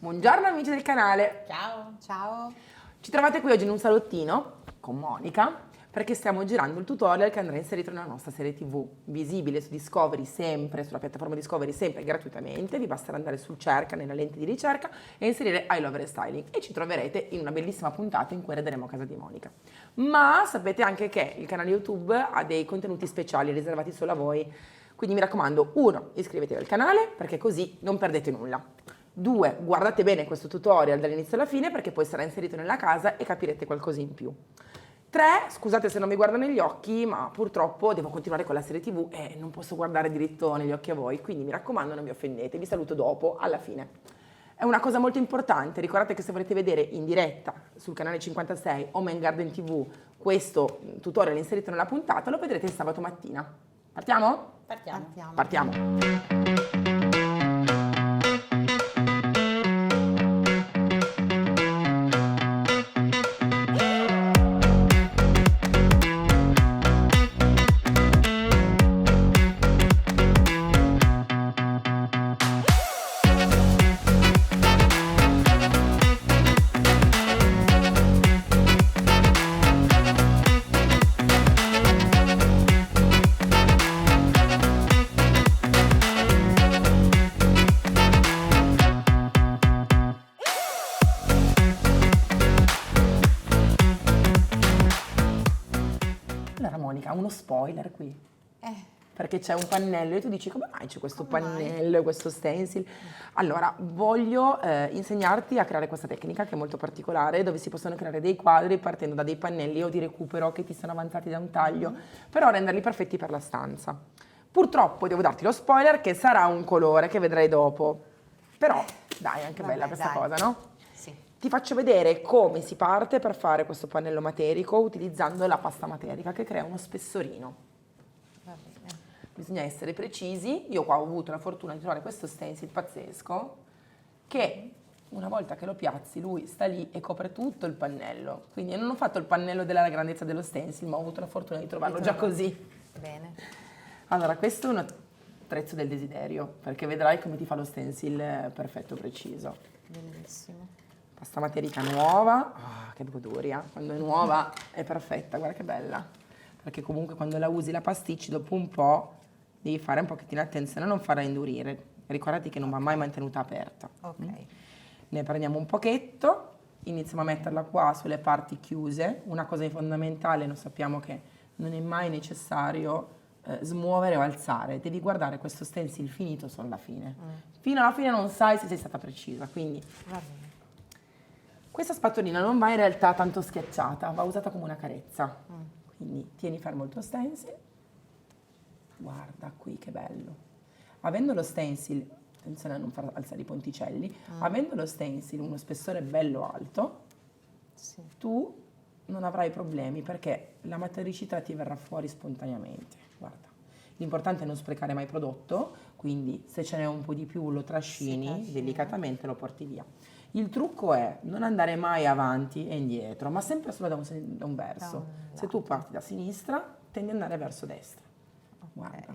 Buongiorno amici del canale, Ciao! Ciao! ci trovate qui oggi in un salottino con Monica perché stiamo girando il tutorial che andrà inserito nella nostra serie TV, visibile su Discovery sempre, sulla piattaforma Discovery sempre gratuitamente, vi basterà andare sul cerca, nella lente di ricerca e inserire I Love Restyling e ci troverete in una bellissima puntata in cui arrederemo a casa di Monica. Ma sapete anche che il canale YouTube ha dei contenuti speciali riservati solo a voi, quindi mi raccomando, 1, iscrivetevi al canale perché così non perdete nulla. 2, guardate bene questo tutorial dall'inizio alla fine perché poi sarà inserito nella casa e capirete qualcosa in più. 3, scusate se non mi guardo negli occhi, ma purtroppo devo continuare con la serie TV e non posso guardare diritto negli occhi a voi, quindi mi raccomando non vi offendete, vi saluto dopo, alla fine. È una cosa molto importante, ricordate che se volete vedere in diretta sul canale 56 Home and Garden TV questo tutorial inserito nella puntata, lo vedrete sabato mattina. Partiamo? Partiamo. Partiamo. Allora Monica, uno spoiler qui, perché c'è un pannello e tu dici come mai c'è questo pannello e questo stencil? Allora, voglio insegnarti a creare questa tecnica che è molto particolare, dove si possono creare dei quadri partendo da dei pannelli o di recupero che ti sono avanzati da un taglio, però renderli perfetti per la stanza. Purtroppo devo darti lo spoiler che sarà un colore che vedrai dopo, però dai, è anche bella questa cosa, no? Ti faccio vedere come si parte per fare questo pannello materico utilizzando la pasta materica che crea uno spessorino. Va bene. Bisogna essere precisi. Io qua ho avuto la fortuna di trovare questo stencil pazzesco che una volta che lo piazzi lui sta lì e copre tutto il pannello. Quindi io non ho fatto il pannello della grandezza dello stencil, ma ho avuto la fortuna di trovarlo già così. Bene. Allora, questo è un attrezzo del desiderio, perché vedrai come ti fa lo stencil perfetto, preciso. Bellissimo. Pasta materica nuova, che goduria, quando è nuova è perfetta, guarda che bella, perché comunque quando la usi la pasticci dopo un po' devi fare un pochettino attenzione a non farla indurire, ricordati che non va mai mantenuta aperta. Ok. Ne prendiamo un pochetto, iniziamo a metterla qua sulle parti chiuse, una cosa fondamentale, noi sappiamo che non è mai necessario smuovere o alzare, devi guardare questo stencil finito solo alla fine, fino alla fine non sai se sei stata precisa, quindi... Va bene. Questa spatolina non va in realtà tanto schiacciata, va usata come una carezza. Quindi tieni fermo il tuo stencil. Guarda qui che bello. Avendo lo stencil, attenzione a non far alzare i ponticelli, avendo lo stencil uno spessore bello alto, Sì. tu non avrai problemi perché la matericità ti verrà fuori spontaneamente. Guarda. L'importante è non sprecare mai prodotto, quindi se ce n'è un po' di più lo trascini, delicatamente lo porti via. Il trucco è non andare mai avanti e indietro, ma sempre solo da un verso. Se tu parti da sinistra, tendi ad andare verso destra. Guarda.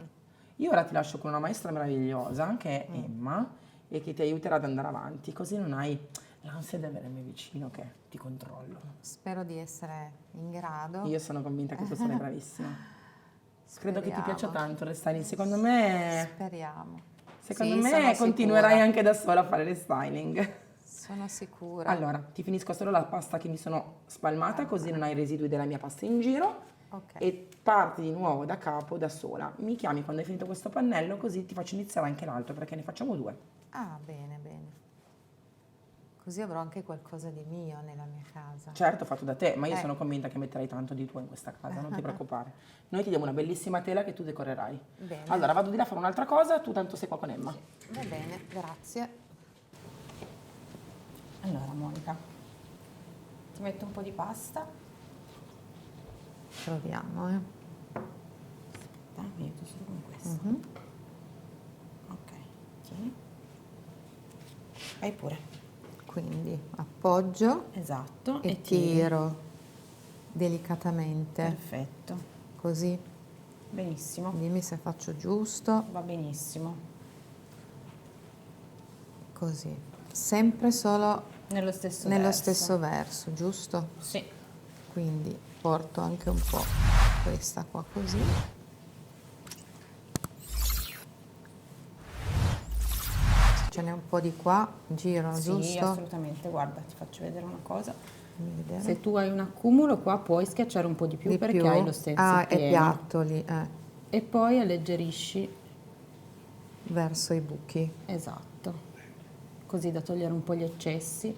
Io ora ti lascio con una maestra meravigliosa, che è Emma, e che ti aiuterà ad andare avanti, così non hai l'ansia di avermi vicino che ti controllo. Spero di essere in grado. Io sono convinta che tu sarai bravissima. Credo che ti Speriamo. piaccia tanto il styling, secondo me... Speriamo. Secondo Sì, me sono continuerai sicura. anche da sola a fare le styling. Sono sicura. Allora, ti finisco solo la pasta che mi sono spalmata, così non hai residui della mia pasta in giro. Ok. E parti di nuovo da capo, da sola. Mi chiami quando hai finito questo pannello, così ti faccio iniziare anche l'altro, perché ne facciamo 2. Ah, bene, bene. Così avrò anche qualcosa di mio nella mia casa. Certo, fatto da te, ma io sono convinta che metterai tanto di tuo in questa casa, non ti preoccupare. Noi ti diamo una bellissima tela che tu decorerai. Bene. Allora, vado di là a fare un'altra cosa, tu tanto sei qua con Emma. Va bene, grazie. Allora, Monica, ti metto un po' di pasta. Proviamo, Aspetta, mi aiuto solo con questo. Ok, tieni. Vai pure. Quindi appoggio Esatto. e tiro delicatamente. Perfetto. Così. Benissimo. Dimmi se faccio giusto. Va benissimo. Così. sempre solo Nello stesso nello verso. stesso verso, giusto? Sì. Quindi porto anche un po' questa qua così. Se ce n'è un po' di qua, giro, Sì, giusto? assolutamente. Guarda, ti faccio vedere una cosa. Fammi vedere. Se tu hai un accumulo qua puoi schiacciare un po' di più Di perché più? hai lo stencil Ah, è pieno. piatto lì, E poi alleggerisci, verso i buchi. esatto, così da togliere un po' gli eccessi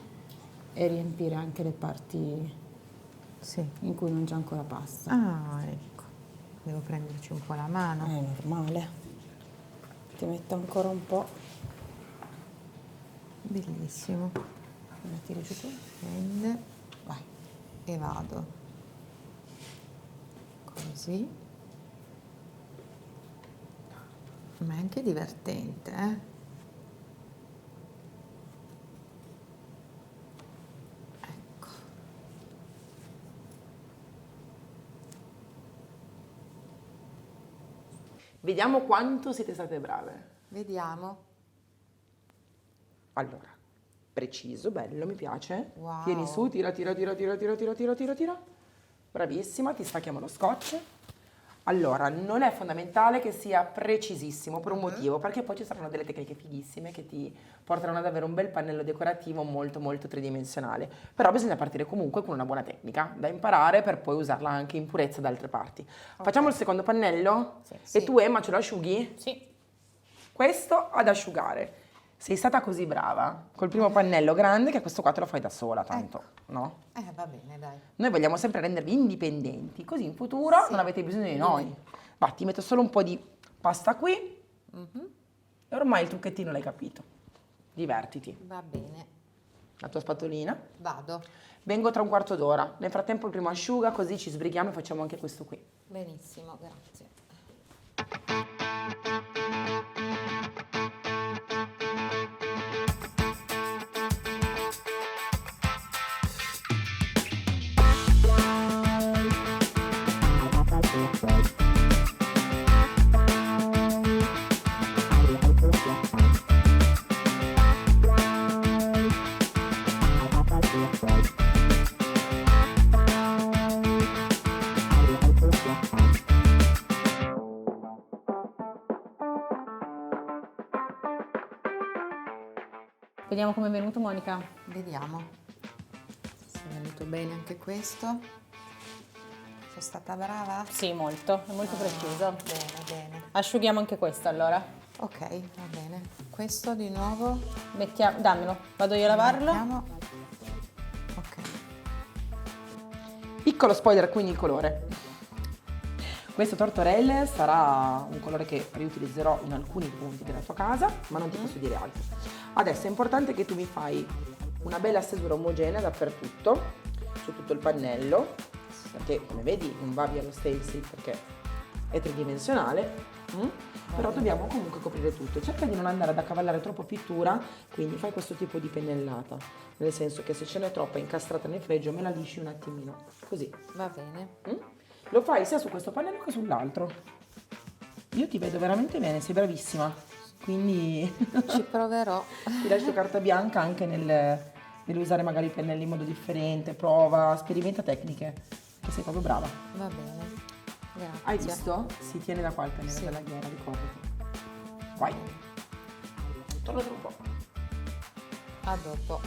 e riempire anche le parti Sì. in cui non c'è ancora pasta. Ah, ecco. Devo prenderci un po' la mano. È normale. Ti metto ancora un po'. Bellissimo. La tiri giù tu. Prende Vai. e vado. Così. Ma è anche divertente, eh? Ecco. Vediamo quanto siete state brave. Vediamo. Allora, preciso, bello, mi piace. Wow. Tieni su, tira, tira, tira, tira, tira, tira, tira, tira, tira. Bravissima, ti stacchiamo lo scotch. Allora, non è fondamentale che sia precisissimo per un motivo, perché poi ci saranno delle tecniche fighissime che ti porteranno ad avere un bel pannello decorativo molto molto tridimensionale. Però bisogna partire comunque con una buona tecnica da imparare per poi usarla anche in purezza da altre parti. Facciamo il secondo pannello? Sì. E tu, Emma, ce lo asciughi? Sì. Questo ad asciugare. Sei stata così brava col primo pannello grande che questo qua te lo fai da sola, tanto, no? Va bene, dai. Noi vogliamo sempre rendervi indipendenti, così in futuro non avete bisogno di noi. Va, ti metto solo un po' di pasta qui e ormai il trucchettino l'hai capito. Divertiti. Va bene. La tua spatolina. Vado. Vengo tra un quarto d'ora. Nel frattempo il primo asciuga, così ci sbrighiamo e facciamo anche questo qui. Benissimo, grazie. Vediamo come è venuto, Monica. Vediamo se è venuto bene anche questo. Sono stata brava? Sì, molto, è molto preciso. Bene, bene. Asciughiamo anche questo allora. Ok, va bene. Questo di nuovo. Dammelo, vado io a lavarlo. Mettiamo. Ok. Piccolo spoiler, quindi il colore. Questo tortorelle sarà un colore che riutilizzerò in alcuni punti della tua casa, ma non ti posso dire altro. Adesso è importante che tu mi fai una bella stesura omogenea dappertutto, su tutto il pannello, perché come vedi non va via lo stencil perché è tridimensionale, però dobbiamo comunque coprire tutto. Cerca di non andare ad accavallare troppo pittura, quindi fai questo tipo di pennellata, nel senso che se ce n'è troppa incastrata nel fregio me la lisci un attimino, così. Va bene. Lo fai sia su questo pannello che sull'altro. Io ti vedo veramente bene, sei bravissima. Quindi Ci proverò. ti lascio carta bianca anche nell'usare magari i pennelli in modo differente. Prova, sperimenta tecniche, che sei proprio brava. Va bene. Grazie. Hai visto? Si tiene da qua il pennello Sì. della ghiera, ricordati. Vai. Torna tra un po'. A dopo.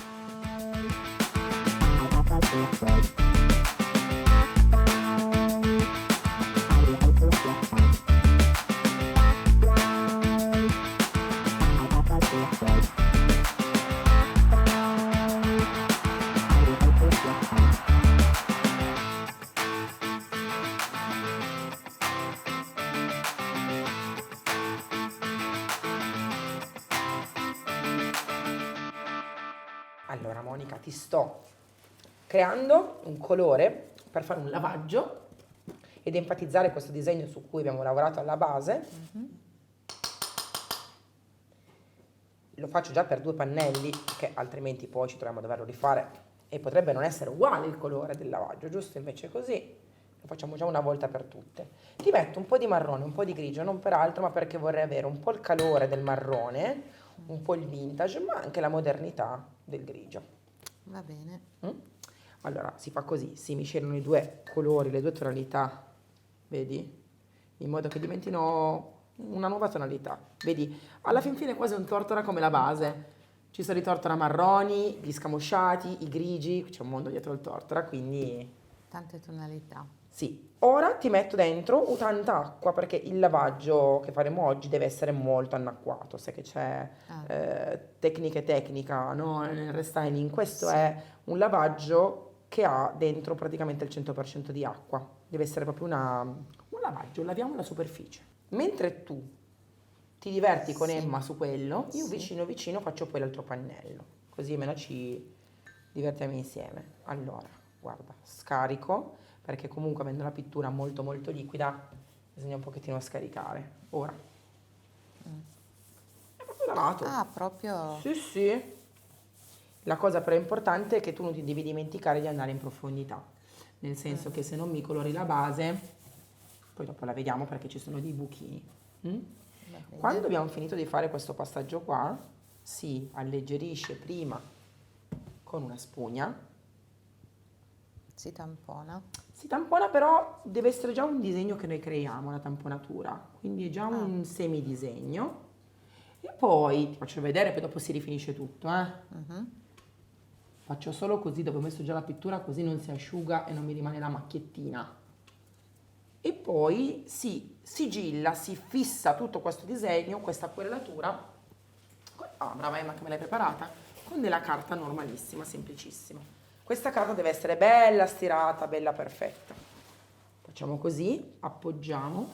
Allora Monica, ti sto creando un colore per fare un lavaggio ed enfatizzare questo disegno su cui abbiamo lavorato alla base. Lo faccio già per 2 pannelli, perché altrimenti poi ci troviamo a doverlo rifare e potrebbe non essere uguale il colore del lavaggio, giusto? Invece così lo facciamo già una volta per tutte. Ti metto un po' di marrone, un po' di grigio, non per altro, ma perché vorrei avere un po' il calore del marrone, un po' il vintage, ma anche la modernità del grigio. Va bene. Allora, si fa così, si miscelano i due colori, le due tonalità, vedi? In modo che diventino una nuova tonalità. Vedi, alla fin fine è quasi un tortora come la base. Ci sono i tortora marroni, gli scamosciati, i grigi, c'è un mondo dietro il tortora, quindi Tante tonalità. sì. Ora ti metto dentro tanta acqua perché il lavaggio che faremo oggi deve essere molto annacquato. Sai che c'è tecnica, no? Nel restyling. Questo è un lavaggio che ha dentro praticamente il 100% di acqua. Deve essere proprio un lavaggio, laviamo la superficie. Mentre tu ti diverti con Emma su quello, io vicino vicino faccio poi l'altro pannello, così almeno ci divertiamo insieme. Allora, guarda, scarico, perché comunque avendo la pittura molto molto liquida, bisogna un pochettino scaricare. Ora. È proprio lavato. Ah, proprio... Sì, sì. La cosa però importante è che tu non ti devi dimenticare di andare in profondità, nel senso che se non mi colori la base, poi dopo la vediamo perché ci sono dei buchini. Quando abbiamo finito di fare questo passaggio qua, si alleggerisce prima con una spugna. Si tampona. Si tampona, però deve essere già un disegno che noi creiamo, la tamponatura, quindi è già un semidisegno. E poi ti faccio vedere, poi dopo si rifinisce tutto, Faccio solo così, dopo ho messo già la pittura, così non si asciuga e non mi rimane la macchiettina. E poi si sigilla, si fissa tutto questo disegno, questa querelatura, brava Emma che me l'hai preparata, con della carta normalissima, semplicissima. Questa carta deve essere bella stirata, bella perfetta. Facciamo così, appoggiamo,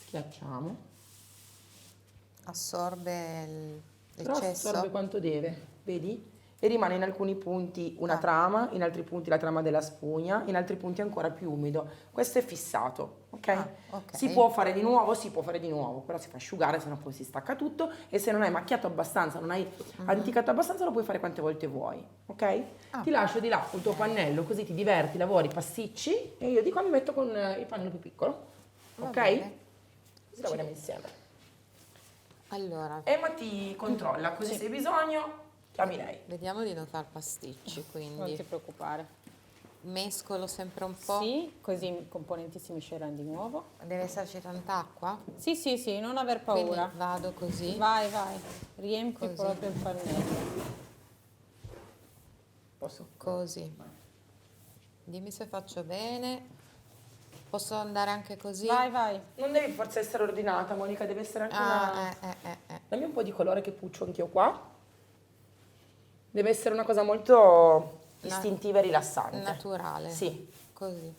schiacciamo. Assorbe Però l'eccesso. assorbe quanto deve, vedi? E rimane in alcuni punti una trama, in altri punti la trama della spugna, in altri punti ancora più umido. Questo è fissato, ok? Ok. Si può fare di nuovo, però si fa asciugare, sennò poi si stacca tutto e se non hai macchiato abbastanza, non hai anticato abbastanza, lo puoi fare quante volte vuoi, ok? Ti lascio di là il tuo pannello, così ti diverti, lavori, pasticci e io di qua mi metto con il pannello più piccolo, ok? bene. Così lavoriamo insieme. Allora, Emma ti controlla, così se hai bisogno chiami lei. vediamo di non far pasticci, Non ti quindi preoccupare. mescolo sempre un po'. Sì, così i componenti si miscelano di nuovo. Deve esserci tanta acqua? Sì, sì, sì, non aver Quindi paura. vado così. Vai, vai, riempi Così. proprio il pannello. Posso? Così. Dimmi se faccio bene. Posso andare anche così? Vai, vai. Non devi forse essere ordinata, Monica, deve essere anche una... Dammi un po' di colore che puccio anch'io qua. Deve essere una cosa molto istintiva e rilassante. Naturale. Sì. Così.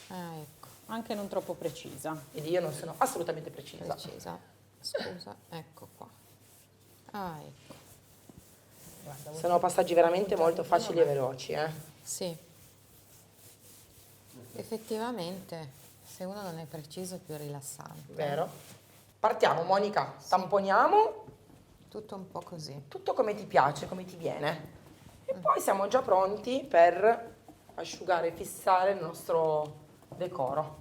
Ecco. Anche non troppo precisa. Vedi, io non sono assolutamente precisa. Precisa. Scusa, ecco qua. Ecco. Sono passaggi veramente molto facili e veloci, Sì. Effettivamente, se uno non è preciso è più rilassante. Vero? Partiamo, Monica. Tamponiamo Tutto un po' così. tutto come ti piace, come ti viene. E poi siamo già pronti per asciugare e fissare il nostro decoro.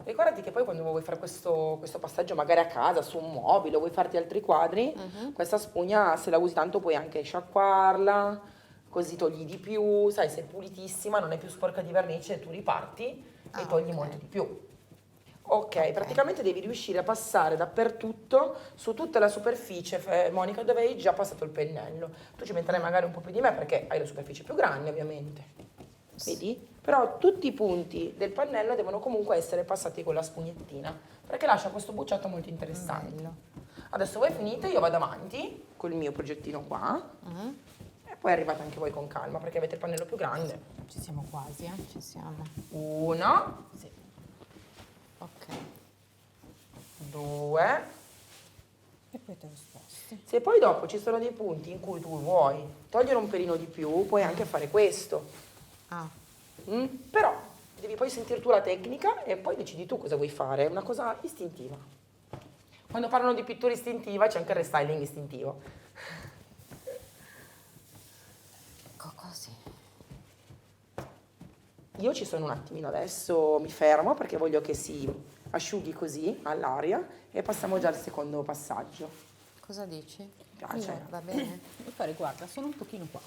Ricordati che poi quando vuoi fare questo passaggio magari a casa, su un mobile, o vuoi farti altri quadri, questa spugna se la usi tanto puoi anche sciacquarla, così togli di più, sai, sei pulitissima, non è più sporca di vernice, tu riparti e togli molto di più. Ok, praticamente devi riuscire a passare dappertutto, su tutta la superficie, Monica, dove hai già passato il pennello. Tu ci metterai magari un po' più di me perché hai la superficie più grande, ovviamente. Vedi? Però tutti i punti del pannello devono comunque essere passati con la spugnettina, perché lascia questo bucciato molto interessante. Bello. Adesso voi finite, io vado avanti col mio progettino qua e poi arrivate anche voi con calma perché avete il pannello più grande. Ci siamo quasi, Ci siamo. Uno, sì, Ok. 2. E poi te lo sposti. Se poi dopo ci sono dei punti in cui tu vuoi togliere un pelino di più, puoi anche fare questo. Però devi poi sentire tu la tecnica e poi decidi tu cosa vuoi fare, è una cosa istintiva. Quando parlano di pittura istintiva c'è anche il restyling istintivo. Ecco così. Io ci sono un attimino adesso, mi fermo perché voglio che si asciughi così all'aria e passiamo già al secondo passaggio. Cosa dici? Mi piace. Va bene? Devo fare, guarda, sono un pochino qua,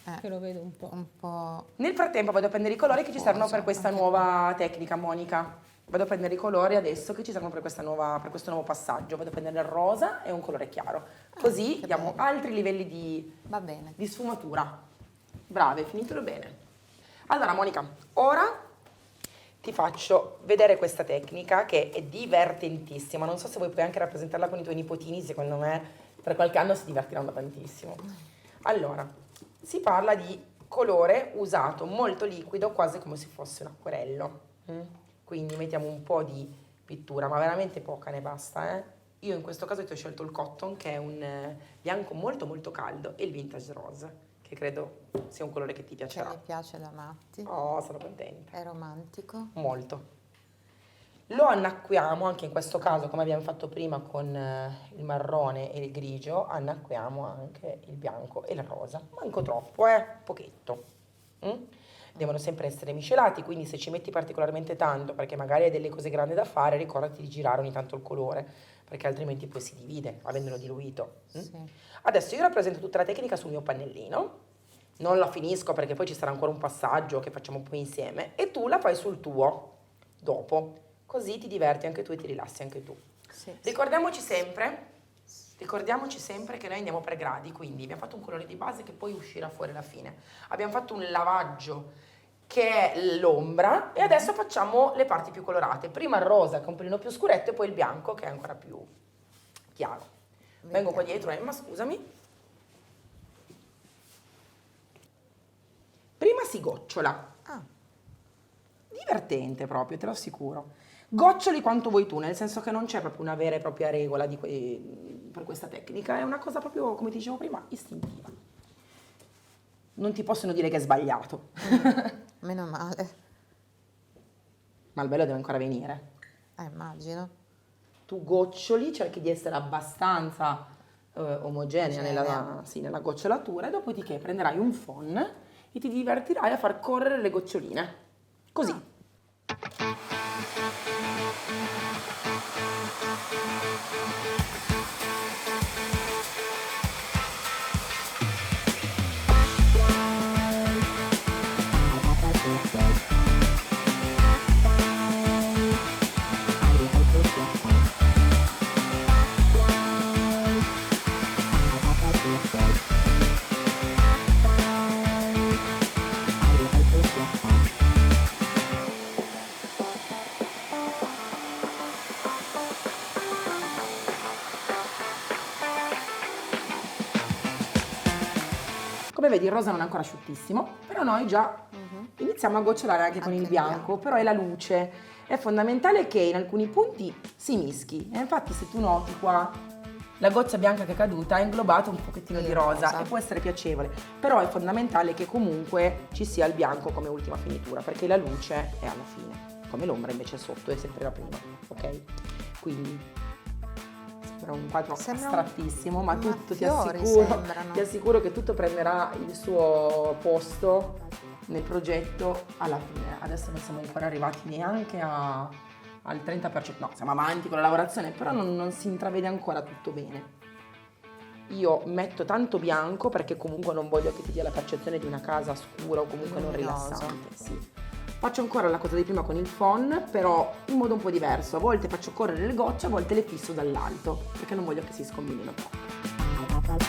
Qua, che lo vedo un po'. un po'... Nel frattempo vado a prendere i colori che ci servono per questa Anche nuova tecnica, Monica. Vado a prendere i colori adesso che ci servono per per questo nuovo passaggio. Vado a prendere il rosa e un colore chiaro. Così che diamo bello. altri livelli di Va bene. sfumatura. Brave, finitelo bene. Allora, Monica, ora ti faccio vedere questa tecnica che è divertentissima. Non so se vuoi puoi anche rappresentarla con i tuoi nipotini, secondo me per qualche anno si divertiranno tantissimo. Allora, si parla di colore usato molto liquido, quasi come se fosse un acquerello. Quindi mettiamo un po' di pittura, ma veramente poca ne basta, Io in questo caso ti ho scelto il cotton, che è un bianco molto molto caldo, e il vintage rose, che credo sia un colore che ti Che piacerà. mi piace da matti. Oh, sono contenta. È romantico. Molto. Lo annacquiamo, anche in questo caso, come abbiamo fatto prima con il marrone e il grigio, annacquiamo anche il bianco e il rosa. Manco troppo, pochetto. Devono sempre essere miscelati, quindi se ci metti particolarmente tanto, perché magari hai delle cose grandi da fare, ricordati di girare ogni tanto il colore, perché altrimenti poi si divide, avendolo diluito. Sì. Adesso io rappresento tutta la tecnica sul mio pannellino, non la finisco perché poi ci sarà ancora un passaggio che facciamo poi insieme, e tu la fai sul tuo dopo, così ti diverti anche tu e ti rilassi anche tu. Sì. Ricordiamoci sempre che noi andiamo per gradi, quindi abbiamo fatto un colore di base che poi uscirà fuori alla fine. Abbiamo fatto un lavaggio che è l'ombra e adesso facciamo le parti più colorate. Prima il rosa che è un pelino più scuretto e poi il bianco che è ancora più chiaro. Vengo qua dietro, Emma, scusami. Prima si gocciola. Ah, Divertente proprio, te lo assicuro. Goccioli quanto vuoi tu, nel senso che non c'è proprio una vera e propria regola per questa tecnica, è una cosa proprio, come ti dicevo prima, istintiva. Non ti possono dire che è sbagliato, meno male. ma il bello deve ancora venire. Immagino. Tu goccioli, cerchi di essere abbastanza omogenea nella gocciolatura e dopodiché prenderai un phon e ti divertirai a far correre le goccioline. Così. Come vedi il rosa non è ancora asciuttissimo, però noi già iniziamo a gocciolare anche con Anche il il bianco, bianco. però è la luce. È fondamentale che in alcuni punti si mischi. E infatti se tu noti qua la goccia bianca che è caduta ha inglobato un pochettino di Il rosa rosa. e può essere piacevole, però è fondamentale che comunque ci sia il bianco come ultima finitura, perché la luce è alla fine, come l'ombra invece sotto è sempre la prima, ok? Quindi sembra un quadro Sembra astrattissimo, ma ma tutto fiori ti sembrano. assicuro che tutto prenderà il suo posto nel progetto alla fine. Adesso non siamo ancora arrivati neanche al 30%, no, siamo avanti con la lavorazione, però non si intravede ancora tutto bene. Io metto tanto bianco perché comunque non voglio che ti dia la percezione di una casa scura o comunque non Luminosa. rilassante. Sì. Faccio ancora la cosa di prima con il phon, però in modo un po' diverso. A volte faccio correre le gocce, a volte le fisso dall'alto, perché non voglio che si scombinino troppo.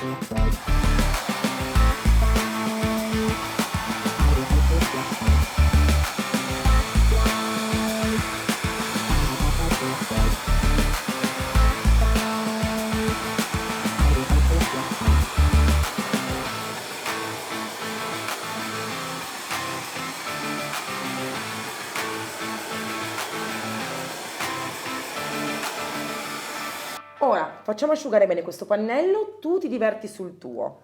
Ora facciamo asciugare bene questo pannello, tu ti diverti sul tuo.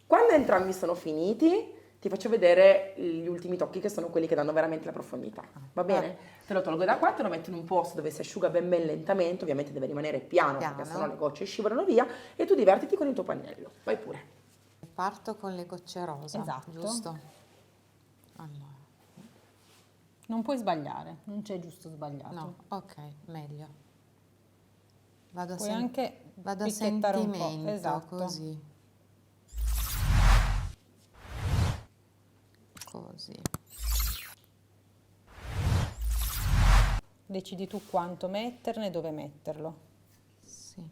Quando entrambi sono finiti, ti faccio vedere gli ultimi tocchi che sono quelli che danno veramente la profondità. Va bene? Te lo tolgo da qua, te lo metto in un posto dove si asciuga ben lentamente, ovviamente deve rimanere piano, perché Piano. sennò le gocce scivolano via, e tu divertiti con il tuo pannello. Vai pure. Parto con le gocce rosa, Esatto. giusto? Allora, Non puoi sbagliare, non c'è giusto o sbagliato. no, ok, meglio. Vado a Puoi sen- anche Vado a picchiettare un po', sentimento, esatto. così. Così. Decidi tu quanto metterne e dove metterlo. Sì.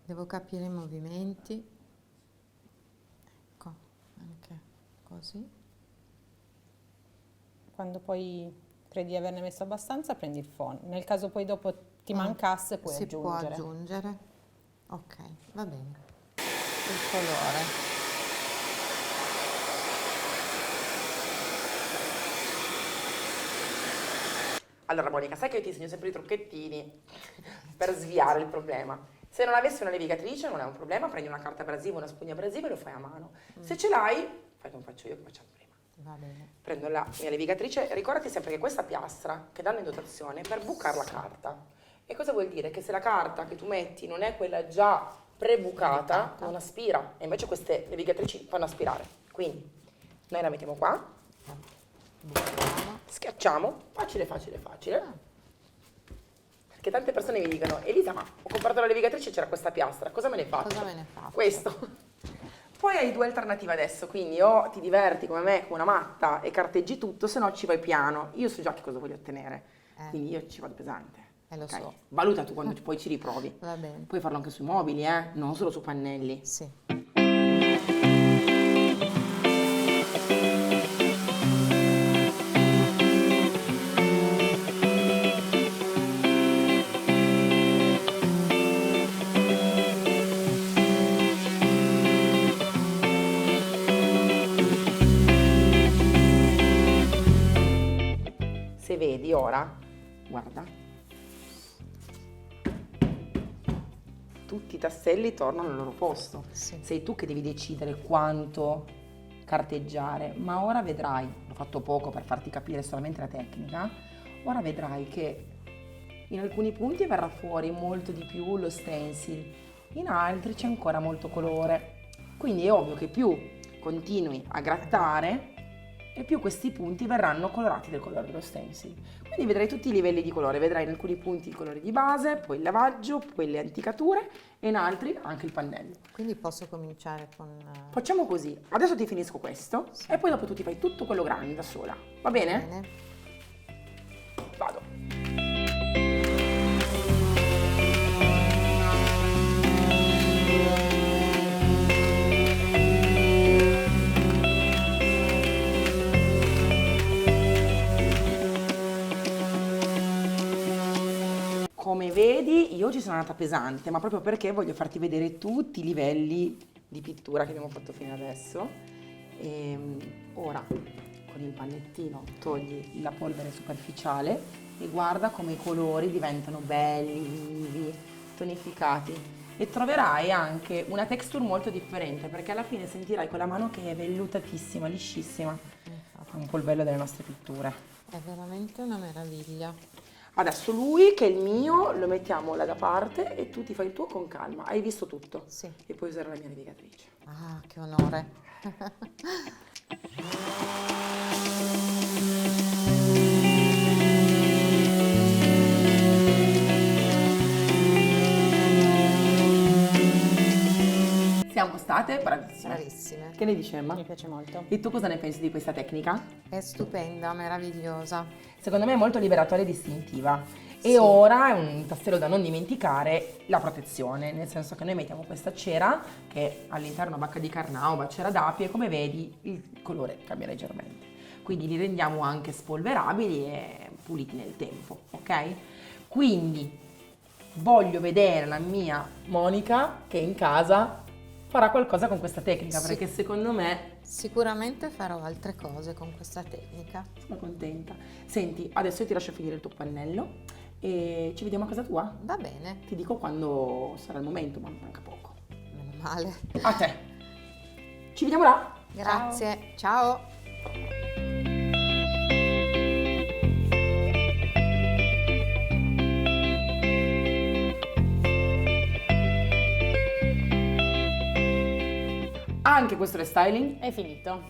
Devo capire i movimenti. Ecco, anche così. Quando poi credi di averne messo abbastanza, prendi il phon. Nel caso poi dopo ti mancasse, puoi si aggiungere. può aggiungere. Ok, va bene. Il colore. Allora Monica, sai che io ti insegno sempre i trucchettini per sviare il problema. Se non avessi una levigatrice non è un problema, prendi una carta abrasiva, una spugna abrasiva e lo fai a mano. Se ce l'hai, fai come faccio io, come facciamo prima. Va bene. Prendo la mia levigatrice, ricordati sempre che questa piastra che danno in dotazione è per bucare la carta. E cosa vuol dire? Che se la carta che tu metti non è quella già prebucata, non aspira. E invece queste levigatrici fanno aspirare. Quindi noi la mettiamo qua, Bucchiamo. schiacciamo, facile, facile, facile. Perché tante persone mi dicono, Elisa, ma ho comprato la levigatrice e c'era questa piastra, cosa me ne faccio? Cosa me ne faccio? Questo. Poi hai due alternative adesso, quindi o ti diverti come me, come una matta e carteggi tutto, se no ci vai piano. Io so già che cosa voglio ottenere, quindi io ci vado pesante. Lo Ok? so. Valuta tu quando poi ci riprovi. Va bene. Puoi farlo anche sui mobili, non solo su pannelli. Sì. Se vedi ora, guarda, tutti i tasselli tornano al loro posto. Sì. Sei tu che devi decidere quanto carteggiare, ma ora vedrai, l'ho fatto poco per farti capire solamente la tecnica, ora vedrai che in alcuni punti verrà fuori molto di più lo stencil, in altri c'è ancora molto colore. Quindi è ovvio che più continui a grattare e più questi punti verranno colorati del colore dello stencil. Quindi vedrai tutti i livelli di colore, vedrai in alcuni punti il colore di base, poi il lavaggio, poi le anticature e in altri anche il pannello. Quindi posso cominciare con... Facciamo così, adesso ti finisco questo e poi dopo tu ti fai tutto quello grande da sola, va bene? Bene. Vado. Come vedi, io ci sono andata pesante, ma proprio perché voglio farti vedere tutti i livelli di pittura che abbiamo fatto fino adesso. Ora, con il pannettino, togli la polvere superficiale e guarda come i colori diventano belli, vivi, tonificati. E troverai anche una texture molto differente, perché alla fine sentirai quella mano che è vellutatissima, liscissima. È un po' il bello delle nostre pitture. È veramente una meraviglia. Adesso lui, che è il mio, lo mettiamo là da parte e tu ti fai il tuo con calma. Hai visto tutto? Sì. E puoi usare la mia navigatrice. Ah, che onore. Siamo state bravissime. Bravissime. Che ne dici, Emma? Mi piace molto. E tu cosa ne pensi di questa tecnica? È stupenda, meravigliosa. Secondo me è molto liberatoria e distintiva. E Sì. ora è un tassello da non dimenticare, la protezione, nel senso che noi mettiamo questa cera che all'interno bacca di carnauba, cera d'api e come vedi il colore cambia leggermente. Quindi li rendiamo anche spolverabili e puliti nel tempo, ok? Quindi voglio vedere la mia Monica che in casa farà qualcosa con questa tecnica, Sì. perché secondo me Sicuramente farò altre cose con questa tecnica. sono contenta. Senti, adesso io ti lascio finire il tuo pannello e ci vediamo a casa tua. Va bene, Ti dico quando sarà il momento, ma manca poco. meno male. A te. Ci vediamo là. Grazie, ciao. Anche questo restyling È finito.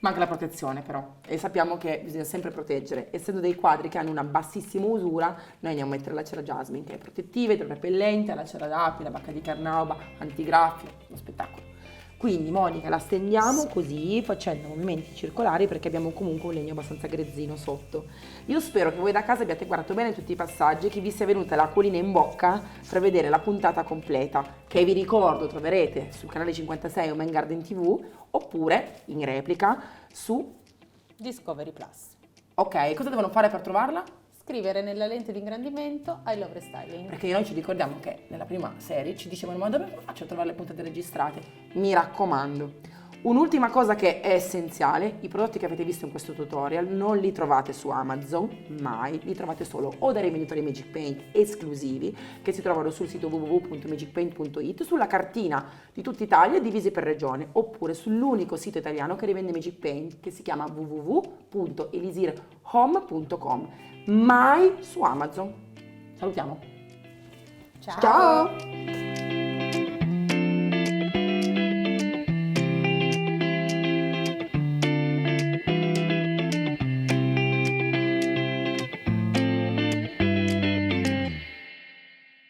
Manca la protezione però, e sappiamo che bisogna sempre proteggere. Essendo dei quadri che hanno una bassissima usura, noi andiamo a mettere la cera jasmine, che è protettiva, idrorepellente, la cera d'api, la bacca di carnauba, antigraffio, uno spettacolo. Quindi Monica la stendiamo così, facendo movimenti circolari, perché abbiamo comunque un legno abbastanza grezzino sotto. Io spero che voi da casa abbiate guardato bene tutti i passaggi, che vi sia venuta l'acquolina in bocca per vedere la puntata completa, che vi ricordo troverete sul canale 56 o Main Garden TV, oppure in replica su... Discovery Plus. Ok, cosa devono fare per trovarla? Scrivere nella lente di ingrandimento I love restyling. Perché noi ci ricordiamo che nella prima serie ci dicevano ma dove faccio a trovare le puntate registrate? Mi raccomando. Un'ultima cosa che è essenziale, i prodotti che avete visto in questo tutorial non li trovate su Amazon, mai, li trovate solo o dai rivenditori Magic Paint esclusivi che si trovano sul sito www.magicpaint.it, sulla cartina di tutta Italia divisi per regione, oppure sull'unico sito italiano che rivende Magic Paint che si chiama www.elisirhome.com, mai su Amazon. Salutiamo. Ciao! Ciao.